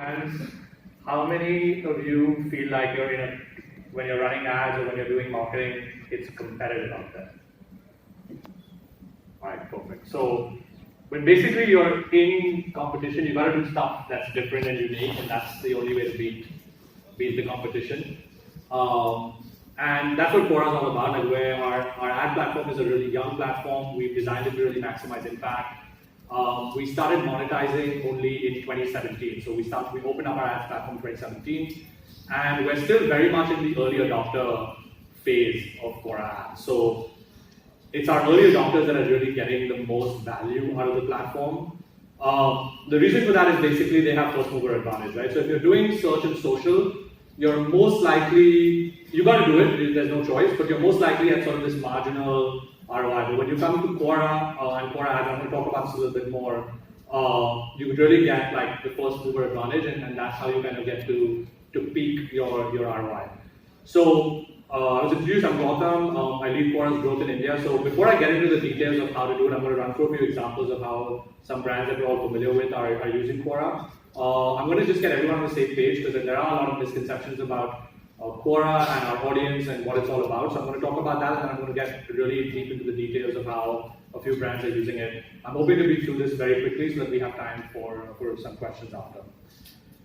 hands, how many of you feel like when you're running ads or when you're doing marketing, it's competitive out there? Alright, perfect. So when basically you're in competition, you got to do stuff that's different and unique, and that's the only way to beat the competition. And that's what Quora is all about, like where our ad platform is a really young platform. We've designed it to really maximize impact. We started monetizing only in 2017. So we opened up our ads platform in 2017, and we're still very much in the early adopter phase of Quora ads. So it's our early adopters that are really getting the most value out of the platform. The reason for that is basically they have first mover advantage, right? So if you're doing search and social, you're most likely, you got to do it, there's no choice, but you're most likely at sort of this marginal ROI. But when you come to Quora and Quora ads, I'm going to talk about this a little bit more, you would really get like the first mover advantage, and that's how you kind of get to peak your ROI. So I was introduced, I'm Gautam, I lead Quora's growth in India. So before I get into the details of how to do it, I'm going to run through a few examples of how some brands that we're all familiar with are using Quora. I'm going to just get everyone on the same page because there are a lot of misconceptions about Quora and our audience and what it's all about. So I'm going to talk about that, and I'm going to get really deep into the details of how a few brands are using it. I'm hoping to be through this very quickly so that we have time for some questions after.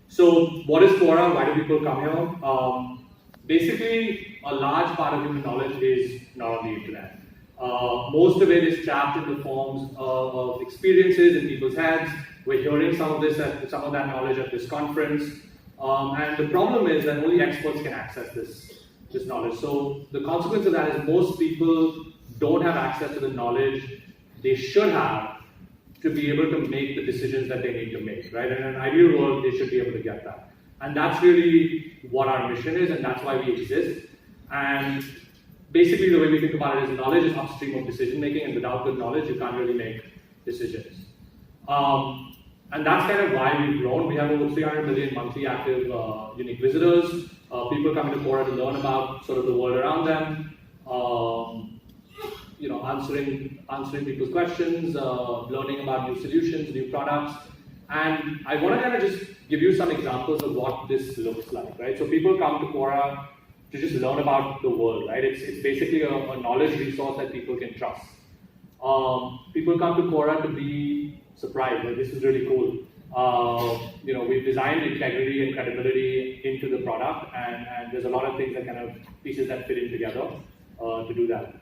So what is Quora? Why do people come here? Basically, a large part of human knowledge is not on the internet. Most of it is trapped in the forms of experiences in people's heads. We're hearing some of that knowledge at this conference. And the problem is that only experts can access this knowledge. So the consequence of that is most people don't have access to the knowledge they should have to be able to make the decisions that they need to make, right? In an ideal world, they should be able to get that. And that's really what our mission is, and that's why we exist. And basically, the way we think about it is knowledge is upstream of decision making, and without good knowledge, you can't really make decisions. And that's kind of why we've grown. We have over 300 million monthly active unique visitors. People coming to Quora to learn about sort of the world around them. Answering people's questions, learning about new solutions, new products. And I want to kind of just give you some examples of what this looks like, right? So people come to Quora to just learn about the world, right? It's basically a knowledge resource that people can trust. People come to Quora to be surprised, like this is really cool. We've designed integrity and credibility into the product, and there's a lot of things that kind of pieces that fit in together to do that.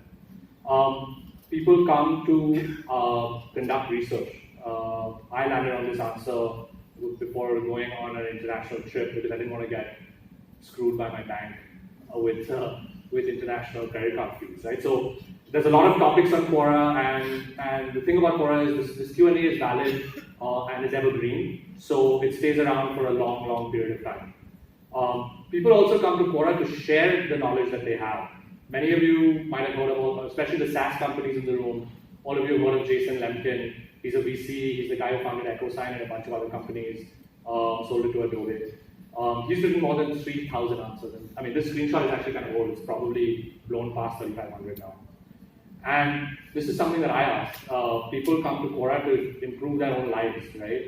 People come to conduct research. I landed on this answer before going on an international trip because I didn't want to get screwed by my bank with international credit card fees, right? So there's a lot of topics on Quora, and the thing about Quora is this Q&A is valid and is evergreen, so it stays around for a long, long period of time. People also come to Quora to share the knowledge that they have. Many of you might have heard of, especially the SaaS companies in the room, all of you have heard of Jason Lemkin. He's a VC, he's the guy who founded EchoSign and a bunch of other companies, sold it to Adobe. He's written more than 3,000 answers. And, I mean, this screenshot is actually kind of old. It's probably blown past 3,500 now. And this is something that I ask. People come to Quora to improve their own lives, right?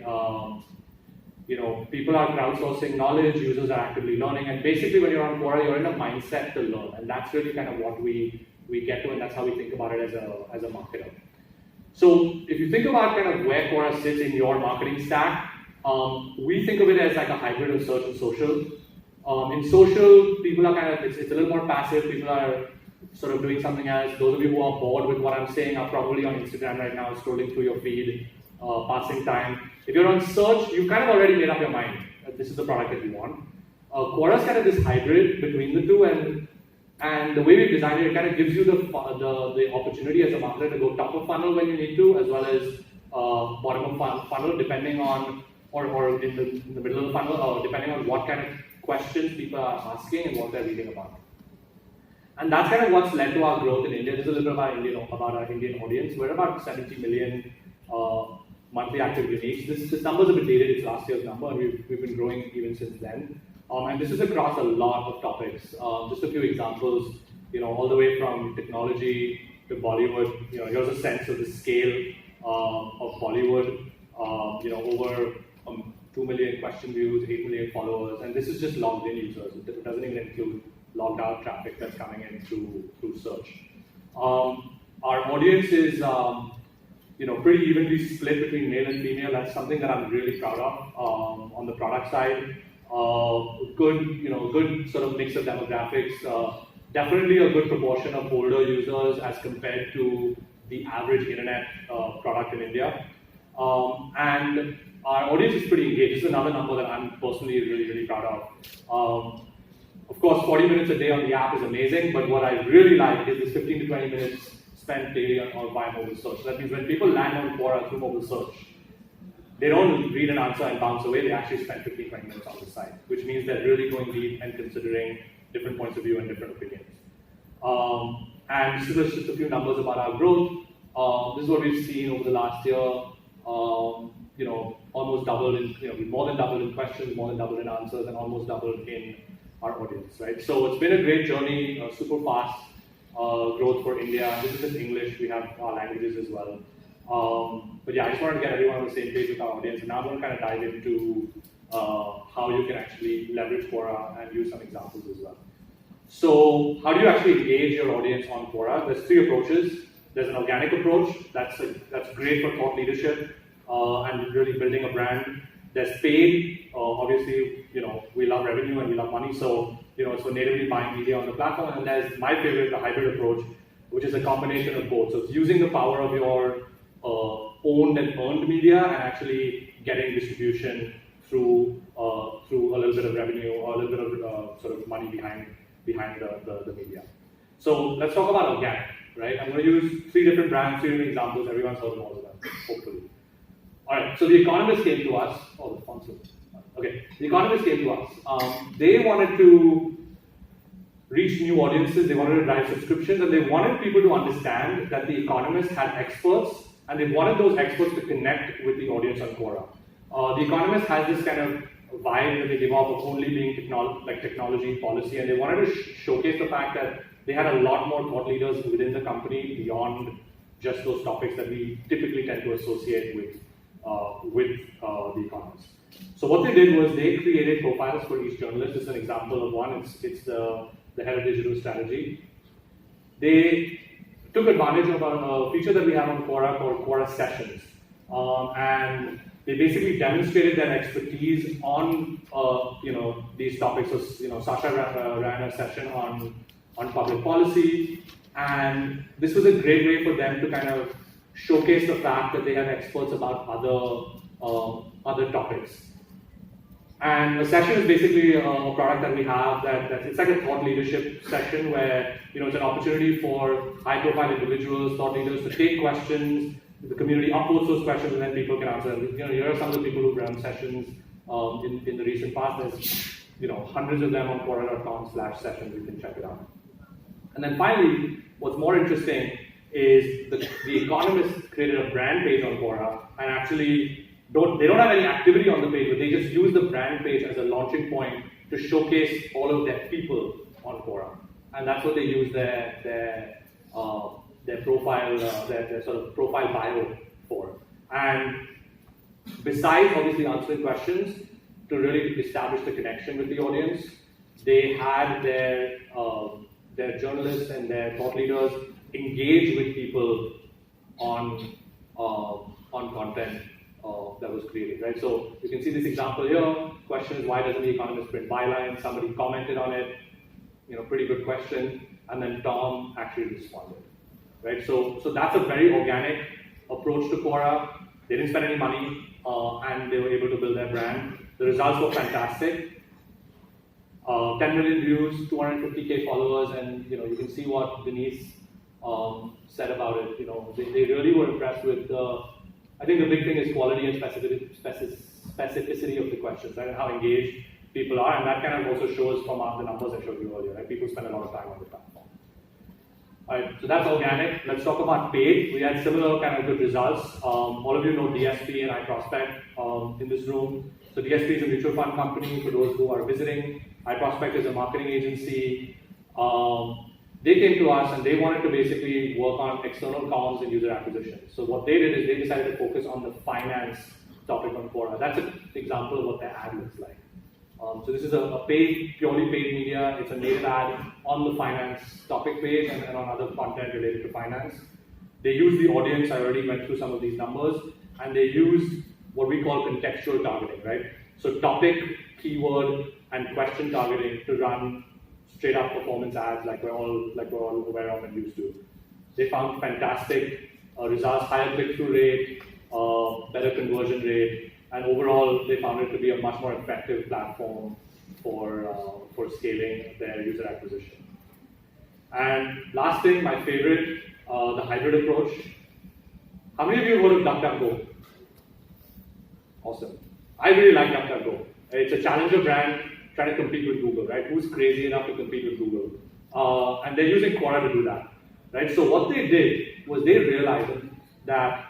People are crowdsourcing knowledge, users are actively learning, and basically when you're on Quora, you're in a mindset to learn, and that's really kind of what we get to, and that's how we think about it as a marketer. So if you think about kind of where Quora sits in your marketing stack, we think of it as like a hybrid of search and social. In social, people are kind of, it's a little more passive, people are sort of doing something else. Those of you who are bored with what I'm saying are probably on Instagram right now, scrolling through your feed, passing time. If you're on search, you've kind of already made up your mind that this is the product that you want. Quora is kind of this hybrid between the two, and the way we've designed it kind of gives you the opportunity as a marketer to go top of funnel when you need to, as well as bottom of funnel, depending on, or in the middle of the funnel, depending on what kind of questions people are asking and what they're reading about. And that's kind of what's led to our growth in India. This is a little bit about our Indian audience. We're about 70 million monthly active uniques. This number's a bit dated, it's last year's number, and we've been growing even since then. And this is across a lot of topics. Just a few examples, all the way from technology to Bollywood. Here's a sense of the scale of Bollywood. Over 2 million question views, 8 million followers, and this is just logged in users. It doesn't even include logged out traffic that's coming in through search. Our audience is pretty evenly split between male and female. That's something that I'm really proud of. On the product side, good sort of mix of demographics. Definitely a good proportion of older users as compared to the average internet product in India. And our audience is pretty engaged. This is another number that I'm personally really proud of. Of course, 40 minutes a day on the app is amazing, but what I really like is this 15 to 20 minutes spent daily on via mobile search. So that means when people land on Quora through mobile search, they don't read an answer and bounce away, they actually spend 15, 20 minutes on the site, which means they're really going deep and considering different points of view and different opinions. And this is just a few numbers about our growth. This is what we've seen over the last year. Almost doubled in, more than doubled in questions, more than doubled in answers, and almost doubled in our audience, right? So it's been a great journey, super fast growth for India. This is just English, we have our languages as well. But yeah, I just wanted to get everyone on the same page with our audience, and now I'm going to kind of dive into how you can actually leverage Quora and use some examples as well. So how do you actually engage your audience on Quora? There's three approaches. There's an organic approach, that's great for thought leadership and really building a brand. There's paid, obviously, we love revenue and we love money, so it's for natively buying media on the platform. And there's my favorite, the hybrid approach, which is a combination of both. So it's using the power of your owned and earned media and actually getting distribution through a little bit of revenue or a little bit of sort of money behind the media. So let's talk about organic, right? I'm going to use three different brands, three different examples. Everyone's heard of all of them, hopefully. All right, so The Economist came to us. Oh, the font's okay. The Economist came to us. They wanted to reach new audiences, they wanted to drive subscriptions, and they wanted people to understand that The Economist had experts, and they wanted those experts to connect with the audience on Quora. The Economist has this kind of vibe that they give off of only being technology policy, and they wanted to showcase the fact that they had a lot more thought leaders within the company beyond just those topics that we typically tend to associate with The Economist. So what they did was they created profiles for each journalist. This is an example of one. It's the head of digital strategy. They took advantage of a feature that we have on Quora called Quora Sessions, and they basically demonstrated their expertise on these topics. So Sasha ran a session on public policy, and this was a great way for them to kind of showcase the fact that they have experts about other topics. And a session is basically a product that we have it's like a thought leadership session where it's an opportunity for high-profile individuals, thought leaders to take questions. The community upvotes those questions, and then people can answer them. Here are some of the people who've run sessions in the recent past. There's hundreds of them on Quora.com/sessions. You can check it out. And then finally, what's more interesting is the Economist created a brand page on Quora, and actually they don't have any activity on the page, but they just use the brand page as a launching point to showcase all of their people on Quora, and that's what they use their profile, their sort of profile bio for. And besides obviously answering questions, to really establish the connection with the audience, they had their journalists and their thought leaders engage with people on content that was created, right? So you can see this example here. Question is, why doesn't The Economist print bylines? Somebody commented on it, pretty good question, and then Tom actually responded, right? So that's a very organic approach to Quora. They didn't spend any money, and they were able to build their brand. The results were fantastic. 10 million views, 250K followers, and you can see what Denise said about it. They really were impressed with I think the big thing is quality and specificity of the questions, right? And how engaged people are, and that kind of also shows from the numbers I showed you earlier, right? People spend a lot of time on the platform. All right, so that's organic. Let's talk about paid. We had similar kind of good results. All of you know DSP and iProspect in this room. So DSP is a mutual fund company for those who are visiting. iProspect is a marketing agency. They came to us and they wanted to basically work on external comms and user acquisition. So what they did is they decided to focus on the finance topic on Quora. That's an example of what their ad looks like. So this is a paid, purely paid media. It's a native ad on the finance topic page and on other content related to finance. They use the audience. I already went through some of these numbers, and they use what we call contextual targeting, right? So topic, keyword, and question targeting to run straight up performance ads like we're all aware of and used to. They found fantastic results, higher click-through rate, better conversion rate, and overall they found it to be a much more effective platform for scaling their user acquisition. And last thing, my favorite, the hybrid approach. How many of you have heard of DuckDuckGo? Awesome. I really like DuckDuckGo. It's a challenger brand trying to compete with Google, right? Who's crazy enough to compete with Google? And they're using Quora to do that, right? So what they did was they realized that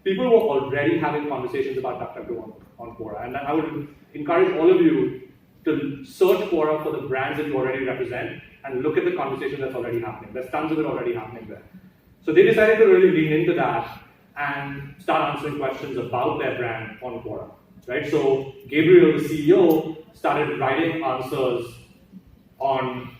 people were already having conversations about DuckDuckGo on Quora. And I would encourage all of you to search Quora for the brands that you already represent and look at the conversation that's already happening. There's tons of it already happening there. So they decided to really lean into that and start answering questions about their brand on Quora, right? So Gabriel, the CEO, started writing answers on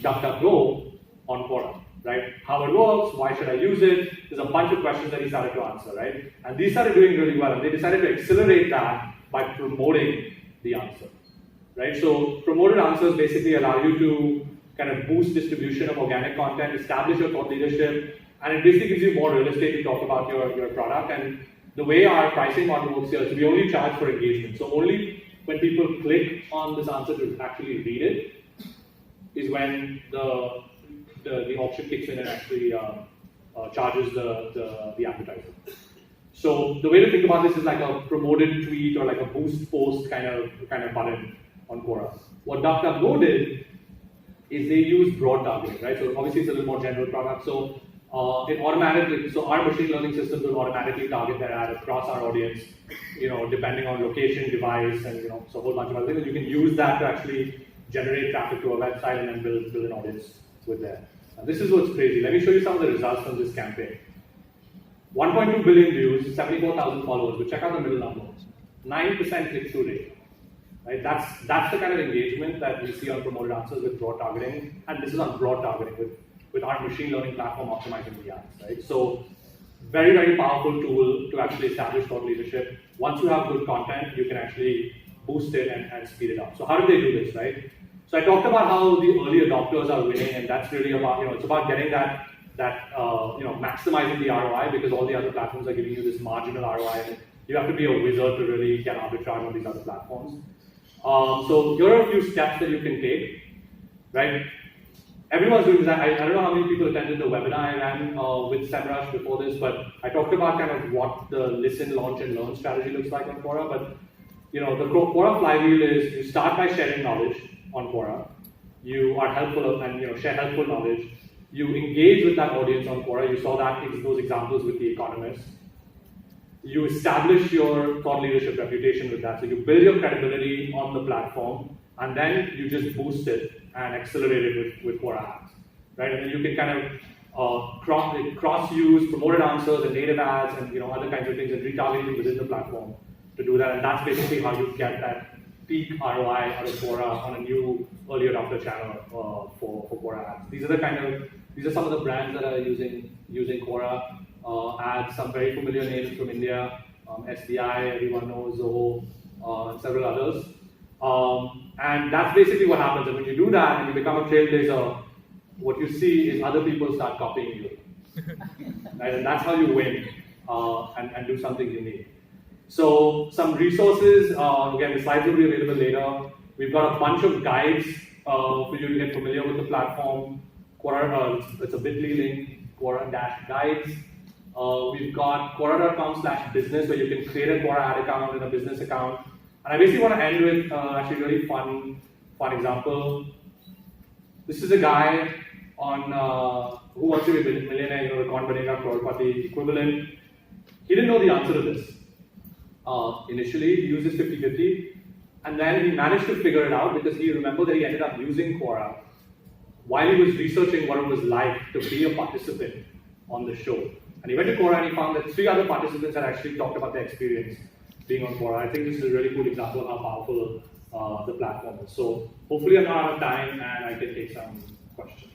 DuckDuckGo on Quora, right? How it works, why should I use it? There's a bunch of questions that he started to answer, right? And these started doing really well, and they decided to accelerate that by promoting the answer, right? So promoted answers basically allow you to kind of boost distribution of organic content, establish your thought leadership, and it basically gives you more real estate to talk about your product. And the way our pricing model works here is we only charge for engagement. So only when people click on this answer to actually read it is when the auction kicks in and actually charges the advertiser. So the way to think about this is like a promoted tweet or like a boost post kind of button on Quora. What DuckDuckGo did is they use broad targeting, right? So obviously it's a little more general product. So it automatically, so our machine learning systems will automatically target their ad across our audience, depending on location, device, and so a whole bunch of other things. And you can use that to actually generate traffic to a website and then build an audience with that. Now, this is what's crazy. Let me show you some of the results from this campaign. 1.2 billion views, 74,000 followers. But check out the middle number. 9% click-through rate. Right? That's the kind of engagement that we see on promoted answers with broad targeting, and this is on broad targeting with our machine learning platform optimizing the ads. Right? So very, very powerful tool to actually establish thought leadership. Once you have good content, you can actually boost it and speed it up. So how do they do this, right? So I talked about how the early adopters are winning, and that's really about, it's about getting that maximizing the ROI, because all the other platforms are giving you this marginal ROI. And you have to be a wizard to really get arbitrage on these other platforms. So here are a few steps that you can take, right? Everyone's doing that. I don't know how many people attended the webinar I ran with semrush before this, but I talked about kind of what the listen, launch, and learn strategy looks like on Quora. But the Quora flywheel is you start by sharing knowledge on Quora. You are helpful and share helpful knowledge. You engage with that audience on Quora. You saw those examples with The Economist. You establish your thought leadership reputation with that. So you build your credibility on the platform, and then you just boost it and accelerate it with Quora ads, right? And then you can kind of cross-use promoted answers and native ads and other kinds of things and retargeting within the platform to do that. And that's basically how you get that peak ROI out of Quora on a new early adopter channel for Quora ads. These are some of the brands that are using Quora ads. Some very familiar names from India, SBI, everyone knows, Zoho, and several others. And that's basically what happens. And when you do that and you become a trailblazer, what you see is other people start copying you. Right? And that's how you win and do something unique. So some resources, again, the slides will be available later. We've got a bunch of guides for you to get familiar with the platform. Quora, it's a bit.ly link, Quora-guides. We've got Quora.com/business, where you can create a Quora ad account and a business account. And I basically want to end with actually a really fun example. This is a guy on Who Wants to Be a Millionaire, the Kaun Banega Crorepati equivalent. He didn't know the answer to this. Initially, he used this 50-50, and then he managed to figure it out because he remembered that he ended up using Quora while he was researching what it was like to be a participant on the show. And he went to Quora and he found that 3 other participants had actually talked about their experience being on Quora. I think this is a really cool example of how powerful the platform is. So hopefully I'm not out of time and I can take some questions.